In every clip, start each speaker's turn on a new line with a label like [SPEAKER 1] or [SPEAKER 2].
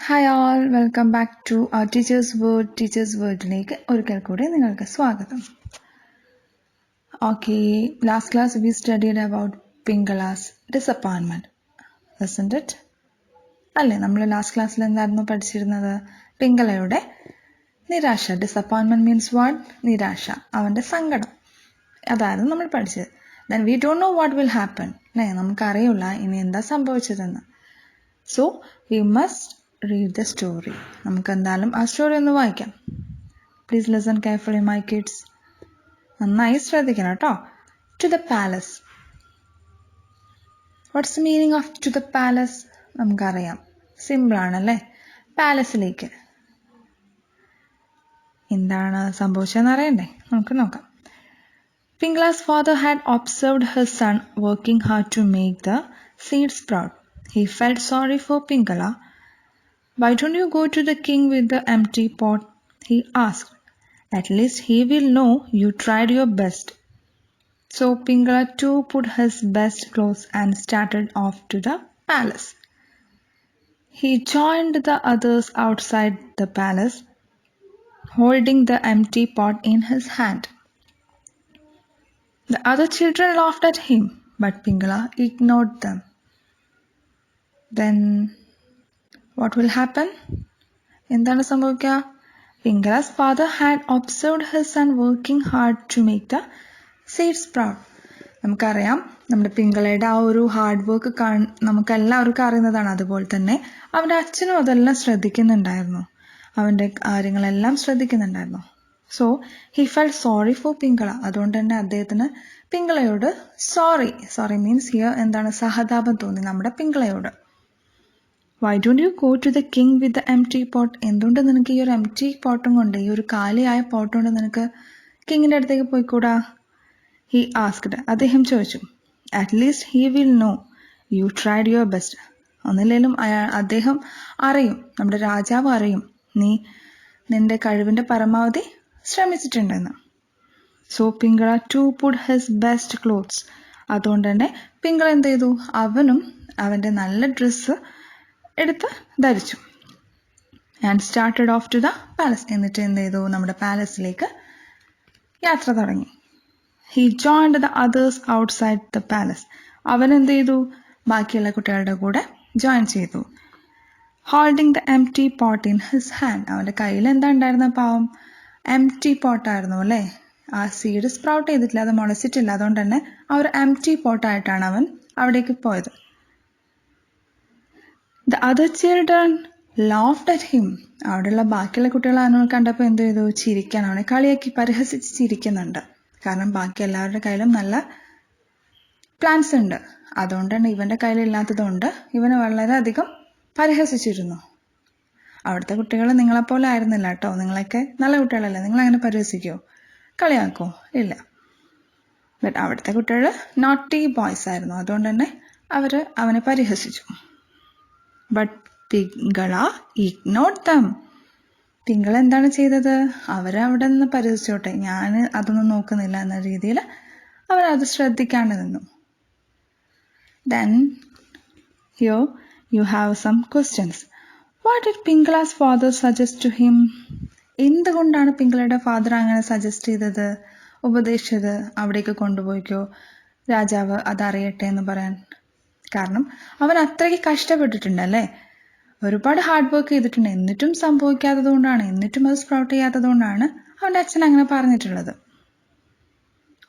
[SPEAKER 1] Hi all, welcome back to teachers വേർഡിലേക്ക് ഒരിക്കൽ കൂടി നിങ്ങൾക്ക് സ്വാഗതം. Okay, last class we studied about Pingala's disappointment, isn't it? അല്ലേ, നമ്മൾ ലാസ്റ്റ് ക്ലാസ്സിൽ എന്തായിരുന്നു പഠിച്ചിരുന്നത്? പിംഗളയുടെ നിരാശ. Disappointment means what? നിരാശ, അവൻ്റെ സങ്കടം. അതായിരുന്നു നമ്മൾ പഠിച്ചത്. Then we don't know what will happen, അല്ലേ, നമുക്കറിയില്ല ഇനി എന്താ സംഭവിച്ചതെന്ന്. So we must read the story. നമുക്ക് എന്തായാലും ആ സ്റ്റോറി ഒന്ന് വായിക്കാം. Please listen carefully my kids. നന്നായി ശ്രദ്ധിക്കണം കേട്ടോ. To the palace. What's the meaning of to the palace? നമുക്കറിയാം, സിമ്പിളാണല്ലേ. പാലസിലേക്ക് എന്താണ് സംഭവിച്ചതെന്ന് അറിയണ്ടേ? നമുക്ക് നോക്കാം. Pingala's father had observed his son working hard to make the seeds sprout. He felt sorry for Pingala. Why don't you go to the king with the empty pot? He asked. At least he will know you tried your best. So Pingala too put his best clothes and started off to the palace. He joined the others outside the palace, holding the empty pot in his hand. The other children laughed at him, but Pingala ignored them. Then what will happen? എന്താണ് സംഭവിക്കുക? Pingala's father had observed his son working hard to make the seeds sprout. നമുക്കറിയാം, നമ്മുടെ പിങ്കളയുടെ ആ ഒരു hard work നമുക്ക് എല്ലാവർക്കും അറിയുന്നതാണ്. അതുപോലെ തന്നെ അവൻ്റെ അച്ഛനും അതെല്ലാം ശ്രദ്ധിക്കുന്നുണ്ടായിരുന്നു, അവൻ്റെ കാര്യങ്ങളെല്ലാം ശ്രദ്ധിക്കുന്നുണ്ടായിരുന്നു. So he felt sorry for Pingala. അതുകൊണ്ട് തന്നെ അദ്ദേഹത്തിന് പിങ്കളയോട് സോറി മീൻസ് ഹിയർ എന്താണ്, സഹതാപം തോന്നി നമ്മുടെ പിങ്കളയോട്. Why don't you go to the king with the empty pot? എന്തുകൊണ്ട് നിനക്ക് ഈ ഒരു എംപ്റ്റി പോട്ടും കൊണ്ട്, ഈ ഒരു കാലിയായ പോട്ട് കൊണ്ട് നിനക്ക് കിങ്ങിൻ്റെ അടുത്തേക്ക് പോയിക്കൂടാ? ഹി ആസ്ക്ഡ്, അദ്ദേഹം ചോദിച്ചു. At least he will know you tried your best. ഒന്നില്ലെങ്കിലും അദ്ദേഹം അറിയും, നമ്മുടെ രാജാവ് അറിയും, നീ നിന്റെ കഴിവിൻ്റെ പരമാവധി ശ്രമിച്ചിട്ടുണ്ടെന്ന്. So Pingala to put his best clothes. അതുകൊണ്ട് തന്നെ പിങ്കള എന്ത് ചെയ്തു? അവനും അവൻ്റെ നല്ല ഡ്രസ്സ് എടുത്ത് ധരിച്ചു. And started off to the palace. എന്നിട്ട് എന്ത് ചെയ്തു? നമ്മുടെ പാലസിലേക്ക് യാത്ര തുടങ്ങി. He joined the others outside the palace. അവൻ എന്ത് ചെയ്തു? ബാക്കിയുള്ള കുട്ടികളുടെ കൂടെ ജോയിൻ ചെയ്തു. Holding the empty pot in his hand. അവൻ്റെ കയ്യിൽ എന്താ ഉണ്ടായിരുന്ന? പാവം എംപ്റ്റി പോട്ടായിരുന്നു അല്ലേ. ആ സീഡ് സ്പ്രൗട്ട് ചെയ്തിട്ടില്ല, അത് മുളച്ചിട്ടില്ല. അതുകൊണ്ട് തന്നെ ആ ഒരു എംപ്റ്റി പോട്ടായിട്ടാണ് അവൻ അവിടേക്ക് പോയത്. The other children laughed at him. അവിടെയുള്ള ബാക്കിയുള്ള കുട്ടികൾ അവനെ കണ്ടപ്പോൾ എന്ത് ചെയ്തു? ചിരിക്കാൻ, അവനെ കളിയാക്കി പരിഹസിച്ച് ചിരിക്കുന്നുണ്ട്. കാരണം ബാക്കി എല്ലാവരുടെ കയ്യിലും നല്ല പ്ലാൻസ് ഉണ്ട്. അതുകൊണ്ട് തന്നെ ഇവൻ്റെ കയ്യിലില്ലാത്തതുകൊണ്ട് ഇവനെ വളരെയധികം പരിഹസിച്ചിരുന്നു. അവിടുത്തെ കുട്ടികൾ നിങ്ങളെപ്പോലെ ആയിരുന്നില്ല കേട്ടോ. നിങ്ങളൊക്കെ നല്ല കുട്ടികളല്ലേ, നിങ്ങളങ്ങനെ പരിഹസിക്കുമോ, കളിയാക്കുമോ? ഇല്ല. ബട്ട് അവിടുത്തെ കുട്ടികൾ നോട്ടി ബോയ്സ് ആയിരുന്നു. അതുകൊണ്ട് തന്നെ അവനെ പരിഹസിച്ചു. But Pingala ignored them. Pingala എന്താണ് ചെയ്തത്? അവരവിടെ നിന്ന് പരിഹസിച്ചോട്ടെ, ഞാൻ അതൊന്നും നോക്കുന്നില്ല എന്ന രീതിയിൽ അവരത് ശ്രദ്ധിക്കാണ്ട് നിന്നു. Then here you have some questions. What did Pingala's father suggest to him? എന്തുകൊണ്ടാണ് പിങ്കളയുടെ ഫാദർ അങ്ങനെ സജസ്റ്റ് ചെയ്തത്, ഉപദേശിച്ചത്? അവിടേക്ക് കൊണ്ടുപോയിക്കോ, രാജാവ് അതറിയട്ടെ എന്ന് പറയാൻ. കാരണം അവൻ അത്രയ്ക്ക് കഷ്ടപ്പെട്ടിട്ടുണ്ടല്ലേ, ഒരുപാട് ഹാർഡ് വർക്ക് ചെയ്തിട്ടുണ്ട്. എന്നിട്ടും സംഭവിക്കാത്തത് കൊണ്ടാണ്, എന്നിട്ടും അത് സ്പ്രൗട്ട് ചെയ്യാത്തത് കൊണ്ടാണ് അവൻ്റെ അച്ഛൻ അങ്ങനെ പറഞ്ഞിട്ടുള്ളത്.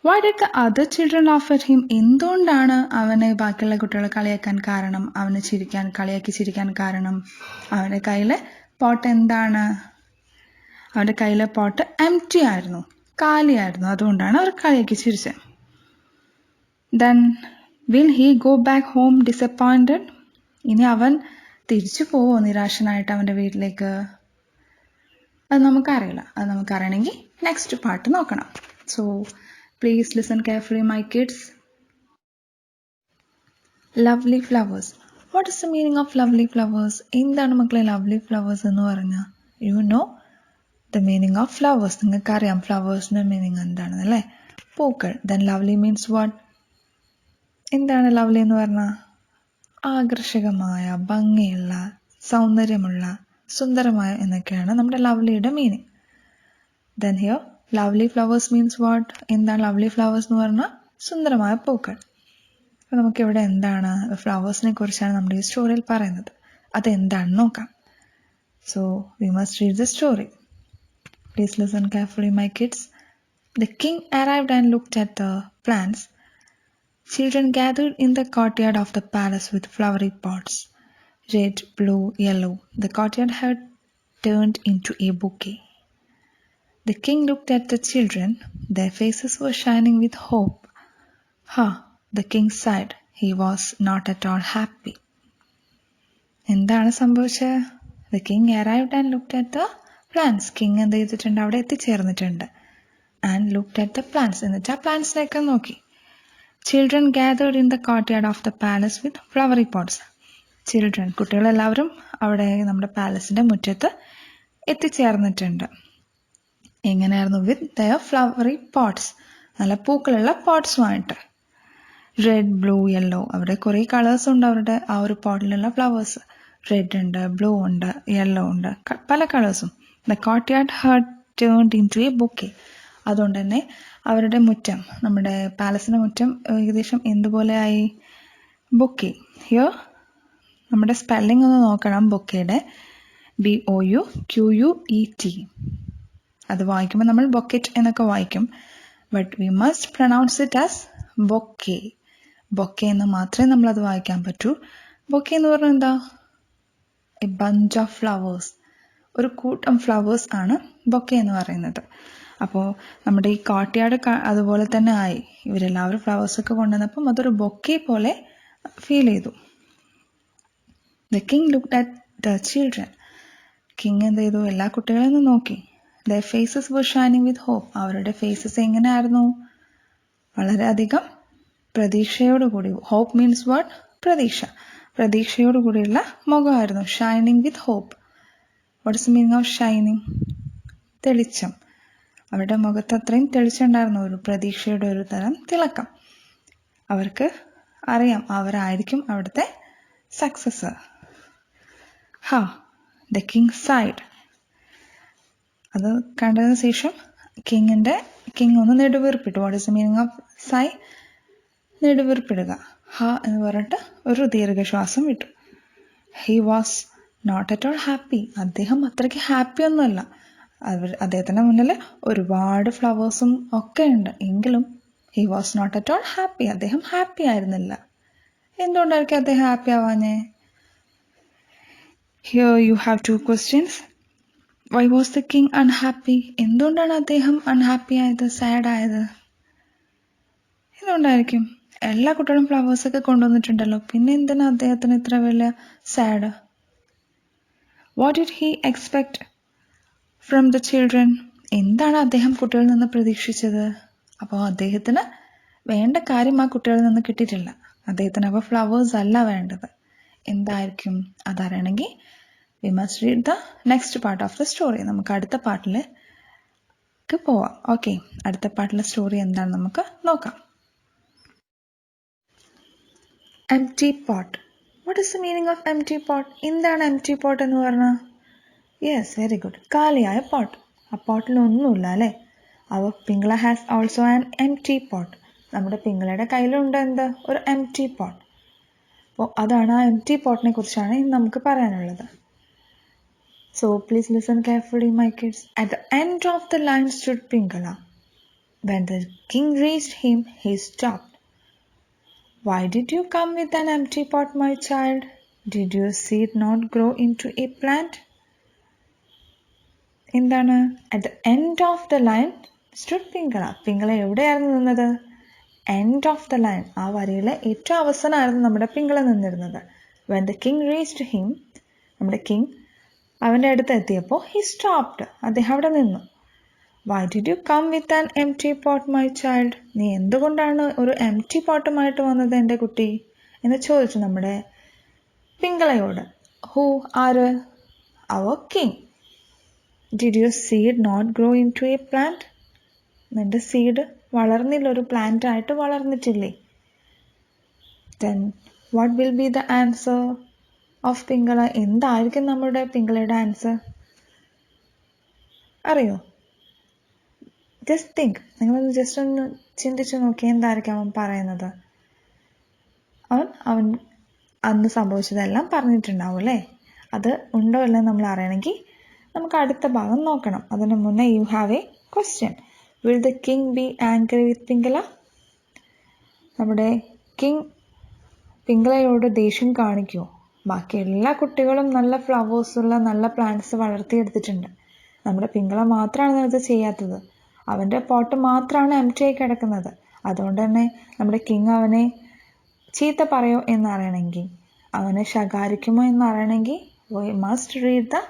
[SPEAKER 1] Y did the other children laugh at him? എന്തുകൊണ്ടാണ് അവനെ ബാക്കിയുള്ള കുട്ടികൾ കളിയാക്കാൻ കാരണം, അവന് കളിയാക്കി ചിരിക്കാൻ കാരണം? അവൻ്റെ കയ്യിലെ പോട്ട് എന്താണ്? അവൻ്റെ കയ്യിലെ പോട്ട് എംപ്റ്റി ആയിരുന്നു, കാലിയായിരുന്നു. അതുകൊണ്ടാണ് അവർ കളിയാക്കി ചിരിച്ചത്. Then will he go back home disappointed? ഇനി അവൻ തിരിച്ചു പോവോ നിരാശനായിട്ട് അവൻ്റെ വീട്ടിലേക്ക്? അത് നമുക്കറിയില്ല. അത് നമുക്കറിയണമെങ്കിൽ നെക്സ്റ്റ് പാർട്ട് നോക്കണം. So please listen carefully my kids. Lovely flowers. What is the meaning of lovely flowers? എന്താണ് മക്കളെ ലവ്ലി ഫ്ലവേഴ്സ് എന്ന് പറഞ്ഞാൽ? You know the meaning of flowers. നിങ്ങൾക്കറിയാം ഫ്ലവേഴ്സിൻ്റെ മീനിങ് എന്താണെന്ന് അല്ലേ? പൂക്കൾ. Then lovely means what? എന്താണ് ലവ്ലി എന്ന് പറഞ്ഞാൽ? ആകർഷകമായ, ഭംഗിയുള്ള, സൗന്ദര്യമുള്ള, സുന്ദരമായ എന്നൊക്കെയാണ് നമ്മുടെ ലവ്ലിയുടെ meaning. Then here lovely flowers means what? എന്താണ് ലവ്ലി ഫ്ലവേഴ്സ് എന്ന് പറഞ്ഞാൽ? സുന്ദരമായ പൂക്കൾ. അപ്പോൾ നമുക്കിവിടെ എന്താണ് ഫ്ലവേഴ്സിനെ കുറിച്ചാണ് നമ്മുടെ ഈ സ്റ്റോറിയിൽ പറയുന്നത്. അതെന്താണെന്ന് നോക്കാം. So we must read the story. Please listen carefully, my kids. The king arrived and looked at the plants. Children gathered in the courtyard of the palace with flowery pots. Red, blue, yellow. The courtyard had turned into a bouquet. The king looked at the children. Their faces were shining with hope. Ha! The king sighed. He was not at all happy. എന്താണ് സംഭവിച്ചത്? The king arrived and looked at the plants. King എന്ത് ചെയ്തിട്ടുണ്ട്? അവിടെ എത്തിച്ചേർന്നിട്ടുണ്ട്. And looked at the plants. എന്നിട്ട് ആ പ്ലാന്റ്സിനെയൊക്കെ നോക്കി. Children gathered in the courtyard of the palace with flowery pots. Children, കുട്ടികളെല്ലാവരും അവിടെ നമ്മുടെ പാലസിന്റെ മുറ്റത്ത് എത്തിച്ചേർന്നിട്ടുണ്ട്. എങ്ങനെയായിരുന്നു? വിത്ത് ദയർ ഫ്ലവറി പോട്ട്സ്, നല്ല പൂക്കളുള്ള പോട്ട്സുമായിട്ട്. റെഡ്, ബ്ലൂ, യെല്ലോ, അവിടെ കുറേ കളേഴ്സ് ഉണ്ട് അവരുടെ ആ ഒരു പോട്ടിലുള്ള ഫ്ലവേഴ്സ്. റെഡ് ഉണ്ട്, ബ്ലൂ ഉണ്ട്, യെല്ലോ ഉണ്ട്, പല കളേഴ്സും. The courtyard had turned into A bouquet. അതുകൊണ്ട് തന്നെ അവരുടെ മുറ്റം, നമ്മുടെ പാലസിന്റെ മുറ്റം ഏകദേശം എന്തുപോലെ ആയി? ബൊക്കെ. ഹിയർ നമ്മുടെ സ്പെല്ലിംഗ് ഒന്ന് നോക്കണം. ബൊക്കയുടെ BOUQUET. അത് വായിക്കുമ്പോൾ നമ്മൾ ബൊക്കറ്റ് എന്നൊക്കെ വായിക്കും. But we must pronounce it as bouquet. Bouquet എന്ന് മാത്രമേ നമ്മളത് വായിക്കാൻ പറ്റൂ. ബൊക്കെ എന്ന് പറഞ്ഞാൽ എന്താ? എ ബഞ്ച് ഓഫ് ഫ്ലവേഴ്സ്, ഒരു കൂട്ടം ഫ്ലവേഴ്സ് ആണ് ബൊക്കെ എന്ന് പറയുന്നത്. അപ്പോൾ നമ്മുടെ ഈ കോർട്ട്യാർഡ് അതുപോലെ തന്നെ ആയി. ഇവരെല്ലാവരും ഫ്ലവേഴ്സൊക്കെ കൊണ്ടുവന്നപ്പം അതൊരു ബൊക്കെ പോലെ ഫീൽ ചെയ്തു. The king looked at the children. King എന്ത് ചെയ്തു? എല്ലാ കുട്ടികളെയും നോക്കി. The faces were shining with hope. അവരുടെ ഫേസസ് എങ്ങനെയായിരുന്നു? വളരെയധികം പ്രതീക്ഷയോടുകൂടി. Hope means what? പ്രതീക്ഷ. പ്രതീക്ഷയോടുകൂടിയുള്ള മുഖമായിരുന്നു. Shining with hope. What is the meaning of shining? തെളിച്ചം. അവരുടെ മുഖത്ത് അത്രയും തെളിച്ചുണ്ടായിരുന്നു, ഒരു പ്രതീക്ഷയുടെ ഒരു തരം തിളക്കം. അവർക്ക് അറിയാം അവരായിരിക്കും അവിടുത്തെ സക്സസ്. ഹാ! The king sighed. അത് കണ്ടതിന് ശേഷം കിങ് ഒന്ന് നെടുവീർപ്പിട്ടു. What is the meaning of sigh? നെടുവീർപ്പിടുക. ഹ എന്ന് പറഞ്ഞിട്ട് ഒരു ദീർഘശ്വാസം വിട്ടു. He was not at all happy. അദ്ദേഹം അത്രയ്ക്ക് ഹാപ്പി ഒന്നുമല്ല. അദ്ദേഹത്തിന്റെ മുന്നിൽ ഒരുപാട് ഫ്ലവേഴ്സും ഒക്കെ ഉണ്ട്. എങ്കിലും he was not at all happy. അദ്ദേഹം ഹാപ്പി ആയിരുന്നില്ല. എന്തുകൊണ്ടായിരിക്കും അദ്ദേഹം ഹാപ്പി ആവാഞ്ഞേ? Here you have 2 questions. Why was the king unhappy? എന്തുകൊണ്ടാണ് അദ്ദേഹം അൺഹാപ്പി ആയത്, സാഡ് ആയത്? എന്തുകൊണ്ടായിരിക്കും? എല്ലാ കുട്ടികളും ഫ്ലവേഴ്സൊക്കെ കൊണ്ടുവന്നിട്ടുണ്ടല്ലോ, പിന്നെ എന്തിനാ അദ്ദേഹത്തിന് ഇത്ര വലിയ sad? What did he expect from the children? എന്താണ് അദ്ദേഹം കുട്ടികളിൽ നിന്ന് പ്രതീക്ഷിച്ചത്? അപ്പോൾ അദ്ദേഹത്തിന് വേണ്ട കാര്യം ആ കുട്ടികളിൽ നിന്ന് കിട്ടിയിട്ടില്ല. അദ്ദേഹത്തിന് അപ്പോൾ ഫ്ലവേഴ്സ് അല്ല വേണ്ടത്. എന്തായിരിക്കും അതറിയണമെങ്കിൽ we must read the next part of the story. നമുക്ക് അടുത്ത പാർട്ടിലേക്ക് പോവാം. ഓക്കെ, അടുത്ത പാർട്ടിലെ സ്റ്റോറി എന്താണ് നമുക്ക് നോക്കാം. Empty pot. What is the meaning of empty pot? എന്താണ് എംപ്റ്റി പോട്ട് എന്ന് പറഞ്ഞാൽ? Yes, very good. കാലിയായ പോട്ട്. ആ പോട്ടിലൊന്നുമില്ല അല്ലേ? അവർ Pingala has also an empty pot. നമ്മുടെ പിങ്കളയുടെ കയ്യിലുണ്ട് എന്ത്? ഒരു എംപ്റ്റി പോട്ട്. അപ്പോൾ അതാണ് ആ എംപ്റ്റി പോട്ടിനെ കുറിച്ചാണ് ഇന്ന് നമുക്ക് പറയാനുള്ളത്. So please listen carefully, my kids. At the end of the line stood Pingala. When the king reached him, he stopped. Why did you come with an empty pot, my child? Did your seed not grow into a plant? എന്താണ്? At the end of the line stood പിങ്കള. പിങ്കള എവിടെയായിരുന്നു നിന്നത്? End of the line. ആ വരിയിലെ ഏറ്റവും അവസാനമായിരുന്നു നമ്മുടെ പിങ്കള നിന്നിരുന്നത്. When the king reached him, നമ്മുടെ king അവൻ്റെ അടുത്ത് എത്തിയപ്പോൾ he stopped. അദ്ദേഹം അവിടെ നിന്നു. Why did you come with an empty pot, my child? നീ എന്തുകൊണ്ടാണ് ഒരു എംപ്റ്റി പോട്ടുമായിട്ട് വന്നത് എൻ്റെ കുട്ടി എന്ന് ചോദിച്ചു നമ്മുടെ പിങ്കളയോട്. ഹൂ? ആര്? അവർ king. Did your seed not grow into a plant? നിന്റെ സീഡ് വളർന്നില്ല, ഒരു പ്ലാന്റ് ആയിട്ട് വളർന്നിട്ടില്ലേ? Then what will be the answer? Of Pingala. എന്തായിരിക്കും നമ്മുടെ പിങ്കളയുടെ ആൻസർ? അറിയോ? Just think. നിങ്ങളൊന്ന് ജസ്റ്റ് ഒന്ന് ചിന്തിച്ചു നോക്കി, എന്തായിരിക്കും അവൻ പറയുന്നത്? അവൻ അന്ന് സംഭവിച്ചതെല്ലാം പറഞ്ഞിട്ടുണ്ടാവും അല്ലേ? അത് ഉണ്ടോ ഇല്ലെന്ന് നമ്മൾ അറിയണമെങ്കിൽ നമുക്ക് അടുത്ത ഭാഗം നോക്കണം. അതിന് മുന്നേ you have a question. Will the king be angry with Pingala? നമ്മുടെ കിങ് പിങ്കളയോട് ദേഷ്യം കാണിക്കുമോ? ബാക്കി എല്ലാ കുട്ടികളും നല്ല ഫ്ലവേഴ്സുള്ള നല്ല പ്ലാന്റ്സ് വളർത്തിയെടുത്തിട്ടുണ്ട്. നമ്മുടെ പിങ്കള മാത്രമാണ് ഇത് ചെയ്യാത്തത്. അവൻ്റെ പോട്ട് മാത്രമാണ് എംപ്റ്റി ആയി കിടക്കുന്നത്. അതുകൊണ്ട് തന്നെ നമ്മുടെ കിങ് അവനെ ചീത്ത പറയോ എന്നറിയണമെങ്കിൽ, അവനെ ശകാരിക്കുമോ എന്നറിയണമെങ്കിൽ we must read the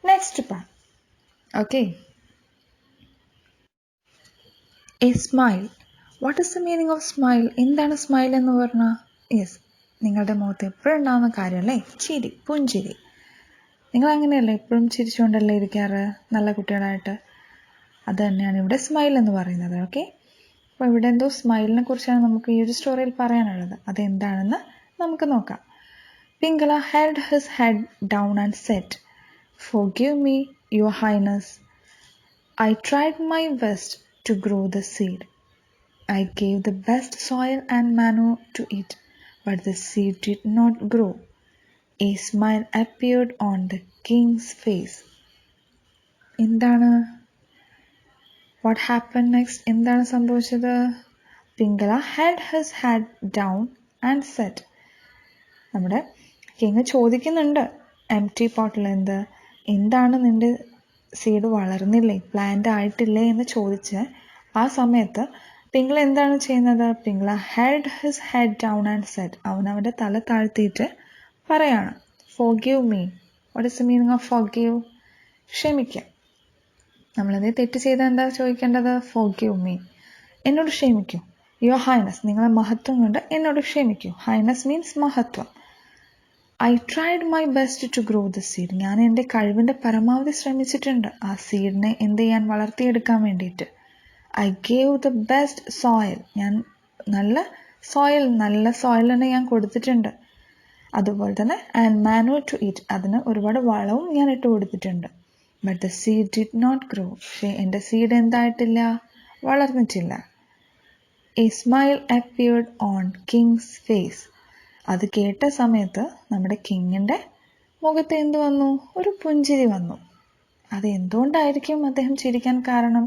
[SPEAKER 1] next part. Okay. A smile. What is the meaning of smile? എന്താണ് സ്മൈൽ എന്ന് പറഞ്ഞാൽ? യെസ്, നിങ്ങളുടെ മുഖത്ത് എപ്പോഴും ഉണ്ടാകുന്ന കാര്യമല്ലേ, ചിരി, പുഞ്ചിരി. നിങ്ങൾ അങ്ങനെയല്ലേ എപ്പോഴും ചിരിച്ചുകൊണ്ടല്ലേ ഇരിക്കാറ് നല്ല കുട്ടികളായിട്ട്? അത് തന്നെയാണ് ഇവിടെ സ്മൈൽ എന്ന് പറയുന്നത്. ഓക്കെ, അപ്പോൾ ഇവിടെ എന്തോ സ്മൈലിനെ കുറിച്ചാണ് നമുക്ക് ഈ ഒരു സ്റ്റോറിയിൽ പറയാനുള്ളത്. അതെന്താണെന്ന് നമുക്ക് നോക്കാം. Pingala held his head down and said, "Forgive me, Your Highness. I tried my best to grow the seed. I gave the best soil and manure to it, but the seed did not grow." A smile appeared on the king's face. എന്താണ്? What happened next? എന്താണ് സംഭവിച്ചത്? Pingala held his head down and said, നമ്മുടെ king ചോദിക്കുന്നുണ്ട് empty പോട്ടിൽ, എന്താണ് നിൻ്റെ seed വളർന്നില്ലേ, plant ആയിട്ടില്ലേ എന്ന് ചോദിച്ച് ആ സമയത്ത് പിങ്കള എന്താണ് ചെയ്യുന്നത്? Pingala held his head down and said. അവൻ്റെ തല താഴ്ത്തിയിട്ട് പറയാണ്, forgive me. What is the meaning of forgive? ക്ഷമിക്കുക. നമ്മളത് തെറ്റ് ചെയ്താൽ എന്താ ചോദിക്കേണ്ടത്? ഫോർഗീവ് മീ, എന്നോട് ക്ഷമിക്കൂ. യുവർ ഹൈനസ്, നിങ്ങളെ മഹത്വം കൊണ്ട് എന്നോട് ക്ഷമിക്കൂ. ഹൈനസ് മീൻസ് മഹത്വം. I tried my best to grow the seed. ഞാൻ എൻ്റെ കഴിവിൻ്റെ പരമാവധി ശ്രമിച്ചിട്ടുണ്ട് ആ സീഡിനെ എന്ത് ചെയ്യാൻ, വളർത്തിയെടുക്കാൻ വേണ്ടിയിട്ട്. I gave the best soil. ഞാൻ നല്ല സോയിൽ തന്നെ ഞാൻ കൊടുത്തിട്ടുണ്ട്. അതുപോലെ തന്നെ ആൻഡ് മാനുവർ ടു ഇറ്റ്, അതിന് ഒരുപാട് വളവും ഞാൻ ഇട്ട് കൊടുത്തിട്ടുണ്ട്. But the seed did not grow. പക്ഷേ എൻ്റെ സീഡ് എന്തായിട്ടില്ല, വളർന്നിട്ടില്ല. A smile appeared on king's face. അത് കേട്ട സമയത്ത് നമ്മുടെ കിങ്ങിൻ്റെ മുഖത്ത് എന്ത് വന്നു? ഒരു പുഞ്ചിരി വന്നു. അത് എന്തുകൊണ്ടായിരിക്കും അദ്ദേഹം ചിരിക്കാൻ കാരണം?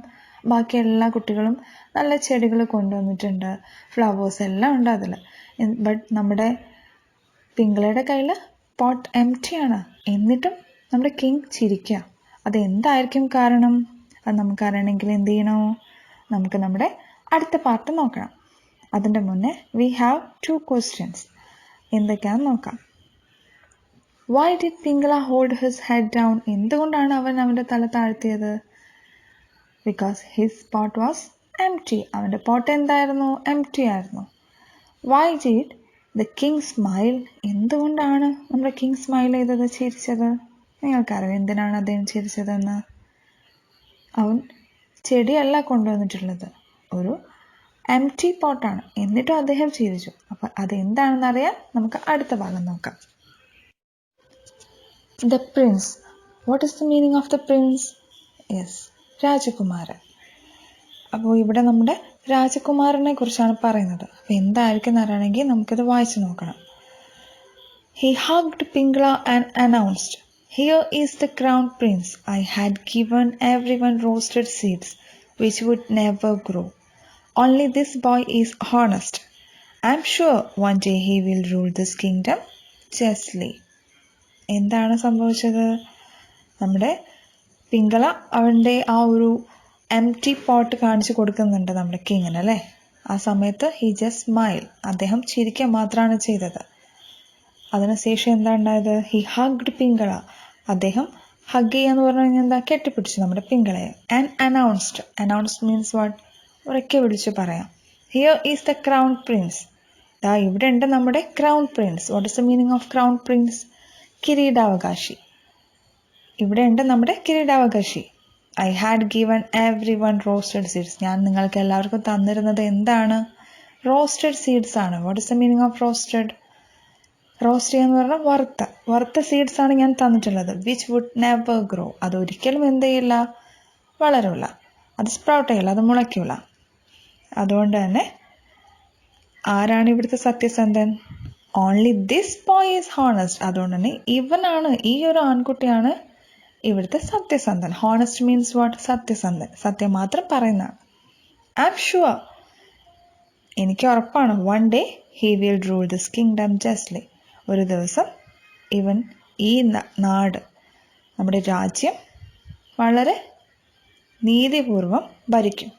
[SPEAKER 1] ബാക്കി എല്ലാ കുട്ടികളും നല്ല ചെടികൾ കൊണ്ടുവന്നിട്ടുണ്ട്, ഫ്ലവേഴ്സ് എല്ലാം ഉണ്ട് അതിൽ. ബട്ട് നമ്മുടെ പിങ്കളയുടെ കയ്യിൽ പോട്ട് എംപ്റ്റിയാണ്. എന്നിട്ടും നമ്മുടെ കിങ് ചിരിക്കുക. അതെന്തായിരിക്കും കാരണം? അത് നമുക്കറിയണമെങ്കിൽ എന്ത് ചെയ്യണോ? നമുക്ക് നമ്മുടെ അടുത്ത പാർട്ട് നോക്കണം. അതിൻ്റെ മുന്നേ വി ഹാവ് 2 ക്വസ്റ്റ്യൻസ്. എന്തൊക്കെയാണെന്ന് നോക്കാം. Why did Pingala hold his head down? എന്തുകൊണ്ടാണ് അവൻ്റെ തല താഴ്ത്തിയത്? Because his pot was empty. അവൻ്റെ പോട്ട് എന്തായിരുന്നു? എംപ്റ്റി ആയിരുന്നു. Why did the king smile? എന്തുകൊണ്ടാണ് നമ്മുടെ കിങ് സ്മൈൽ ചെയ്തത്, ചിരിച്ചത്? നിങ്ങൾക്കറിയാം എന്തിനാണ് അദ്ദേഹം ചിരിച്ചതെന്ന്? അവൻ ചെടിയല്ല കൊണ്ടുവന്നിട്ടുള്ളത്, ഒരു എംപ്റ്റി പോട്ടാണ്. എന്നിട്ടും അദ്ദേഹം ചിരിച്ചു. അപ്പം അതെന്താണെന്ന് അറിയാൻ നമുക്ക് അടുത്ത ഭാഗം നോക്കാം. The Prince. What is the meaning of the Prince? Yes, രാജകുമാരൻ. അപ്പോൾ ഇവിടെ നമ്മുടെ രാജകുമാരനെ കുറിച്ചാണ് പറയുന്നത്. അപ്പോൾ എന്തായിരിക്കും അറിയണമെങ്കിൽ നമുക്കിത് വായിച്ചു നോക്കണം. He hugged Pingala and announced, "Here is the crown prince. I had given everyone roasted seeds which would never grow. Only this boy is honest. I'm sure one day he will rule this kingdom justly." എന്താണ് സംഭവിച്ചത്? നമ്മുടെ പിങ്കള അവൻ്റെ ആ ഒരു empty pot കാണിച്ചു കൊടുക്കുന്നുണ്ട് നമ്മുടെ കിങ്ങിന് അല്ലേ. ആ സമയത്ത് ഹി ജസ്റ്റ് സ്മൈൽ. അദ്ദേഹം ചിരിക്കുക മാത്രമാണ് ചെയ്തത്. അതിനുശേഷം എന്താ ഉണ്ടായത്? He hugged Pingala. അദ്ദേഹം ഹഗ് ചെയ്യാന്ന് പറഞ്ഞു കഴിഞ്ഞാൽ എന്താ? കെട്ടിപ്പിടിച്ചു നമ്മുടെ പിങ്കളയെ. And announced means what? ഉറക്കെ വിളിച്ചു പറയാം. Here is the crown prince. ദാ ഇവിടെ ഉണ്ട് നമ്മുടെ crown prince. What is the meaning of crown prince? കിരീടാവകാശി. ഇവിടെ ഉണ്ട് നമ്മുടെ കിരീടാവകാശി. I had given everyone roasted seeds. ഞാൻ നിങ്ങൾക്ക് എല്ലാവർക്കും തന്നിരുന്നത് എന്താണ്? റോസ്റ്റഡ് സീഡ്സ് ആണ്. What is the meaning of roasted? Roast ചെയ്യുക എന്ന് പറഞ്ഞാൽ വറുത്ത സീഡ്സ് ആണ് ഞാൻ തന്നിട്ടുള്ളത്. Which would never grow. അതൊരിക്കലും എന്ത് ചെയ്യില്ല, വളരില്ല, അത് സ്പ്രൗട്ട് ചെയ്യില്ല, അത് മുളയ്ക്കില്ല. അതുകൊണ്ട് തന്നെ ആരാണ് ഇവിടുത്തെ സത്യസന്ധൻ? Only this boy is honest. അതുകൊണ്ട് തന്നെ ഇവനാണ്, ഈ ഒരു ആൺകുട്ടിയാണ് ഇവിടുത്തെ സത്യസന്ധൻ. Honest means what? സത്യസന്ധൻ, സത്യം മാത്രം പറയുന്നതാണ്. ഐ ആം ഷുവർ, എനിക്ക് ഉറപ്പാണ്, one day he will rule this kingdom justly. ഒരു ദിവസം ഇവൻ ഈ നാട്, നമ്മുടെ രാജ്യം വളരെ നീതിപൂർവം ഭരിക്കും.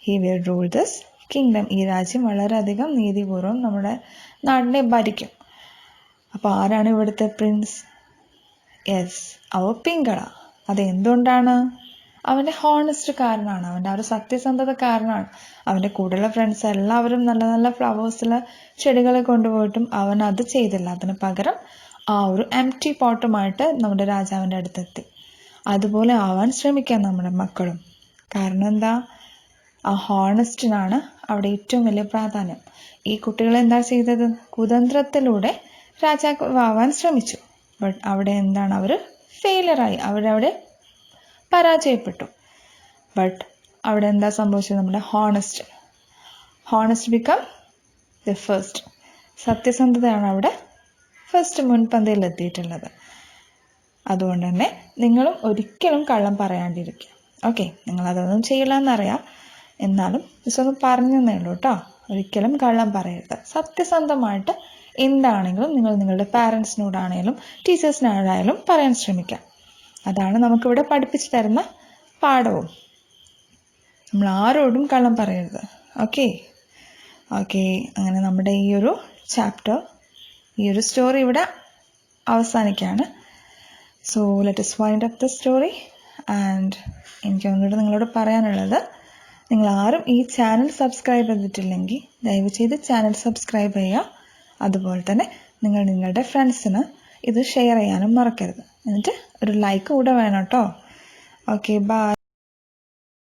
[SPEAKER 1] He will rule this kingdom. ഈ രാജ്യം വളരെയധികം നീതിപൂർവം നമ്മുടെ നാടിനെ ഭരിക്കും. അപ്പോൾ ആരാണ് ഇവിടുത്തെ പ്രിൻസ്? യെസ്, അവർ പിങ്കള. അതെന്തുകൊണ്ടാണ്? അവൻ്റെ ഹോണസ്റ്റ് കാരണമാണ്, അവൻ്റെ ആ ഒരു സത്യസന്ധത കാരണമാണ്. അവൻ്റെ കൂടെയുള്ള ഫ്രണ്ട്സ് എല്ലാവരും നല്ല നല്ല ഫ്ലവേഴ്സിൽ ചെടികളെ കൊണ്ടുപോയിട്ടും അവൻ അത് ചെയ്തില്ല. അതിന് പകരം ആ ഒരു എംപ്റ്റി പോട്ടുമായിട്ട് നമ്മുടെ രാജാവിൻ്റെ അടുത്തെത്തി. അതുപോലെ ആവാൻ ശ്രമിക്കാം നമ്മുടെ മക്കളും. കാരണം എന്താ? ആ ഹോണസ്റ്റിനാണ് അവിടെ ഏറ്റവും വലിയ പ്രാധാന്യം. ഈ കുട്ടികൾ എന്താ ചെയ്തത്? കുതന്ത്രത്തിലൂടെ രാജാവാൻ ശ്രമിച്ചു. ബട്ട് അവിടെ എന്താണ്? അവർ ഫെയിലിയറായി, അവരവിടെ പരാജയപ്പെട്ടു. ബട്ട് അവിടെ എന്താ സംഭവിച്ചത്? നമ്മുടെ ഹോണസ്റ്റ് ബിക്കം ദി ഫസ്റ്റ്. സത്യസന്ധതയാണ് അവിടെ ഫസ്റ്റ് മുൻപന്തിയിൽ എത്തിയിട്ടുള്ളത്. അതുകൊണ്ട് തന്നെ നിങ്ങളും ഒരിക്കലും കള്ളം പറയാണ്ടിരിക്കുക. ഓക്കെ, നിങ്ങളതൊന്നും ചെയ്യില്ല എന്നറിയാം, എന്നാലും ജസ്റ്റ് പറഞ്ഞതേ ഉള്ളൂ കേട്ടോ. ഒരിക്കലും കള്ളം പറയരുത്. സത്യസന്ധമായിട്ട് എന്താണെങ്കിലും നിങ്ങൾ നിങ്ങളുടെ പാരൻസിനോടാണേലും ടീച്ചേഴ്സിനോടായാലും പറയാൻ ശ്രമിക്കാം. അതാണ് നമുക്കിവിടെ പഠിപ്പിച്ചു തരുന്ന പാഠവും. നമ്മൾ ആരോടും കള്ളം പറയരുത്. ഓക്കെ, അങ്ങനെ നമ്മുടെ ഈ ഒരു ചാപ്റ്റർ, ഈ ഒരു സ്റ്റോറി ഇവിടെ അവസാനിക്കുകയാണ്. So let us wind up the story. And എനിക്ക് ഒന്നുകൂടെ നിങ്ങളോട് പറയാനുള്ളത്, നിങ്ങൾ ആരും ഈ ചാനൽ സബ്സ്ക്രൈബ് ചെയ്തിട്ടില്ലെങ്കിൽ ദയവ് ചെയ്ത് ചാനൽ സബ്സ്ക്രൈബ് ചെയ്യുക. അതുപോലെ തന്നെ നിങ്ങൾ നിങ്ങളുടെ ഫ്രണ്ട്സിന് ഇത് ഷെയർ ചെയ്യാനും മറക്കരുത്. എന്നിട്ട് ഒരു ലൈക്ക് കൂടെ വേണം കേട്ടോ. Okay, by.